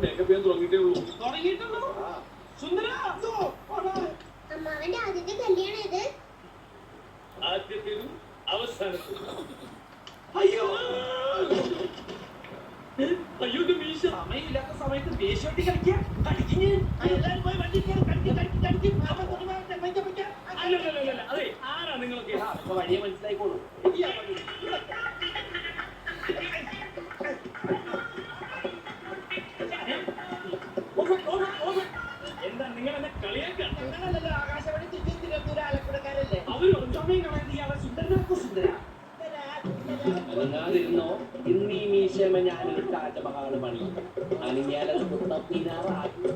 Makeup ചെയ്യാൻ തുടങ്ങിയിട്ടുള്ളൂ. സുന്ദര അമ്മാവന്റെ ആദ്യത്തെ കല്യാണം ഇത്. ആദ്യത്തേതും അവസാനത്തേതും. അയ്യോ അയ്യോ മീശ സമയമില്ലാത്ത സമയത്ത് ദേഷ്യോട്ടി കളിക്കുക. കളിക്കുന്നു എല്ലാരും പോയി വണ്ടി അല്ലല്ല അതെ ആരാ നിങ്ങളൊക്കെ വഴിയെ മനസ്സിലായിക്കോളൂ. എന്താ നിങ്ങൾ എന്നെ കളിയാക്കാണ്? ഞങ്ങളല്ലല്ലോ ആകാശവാണി തിരുവനന്തപുരം ആലപ്പുഴക്കാരല്ലേ. അവര് സമയം കളയാൻ സുന്ദരനൊക്കെ സുന്ദര അനങ്ങാതിരുന്നോ. ഇന്ന് ഈ മീശമ ഞാനൊരു താജമഹാള് പണി അണിഞ്ഞാലത് പുത്തപ്പിനാറാക്കി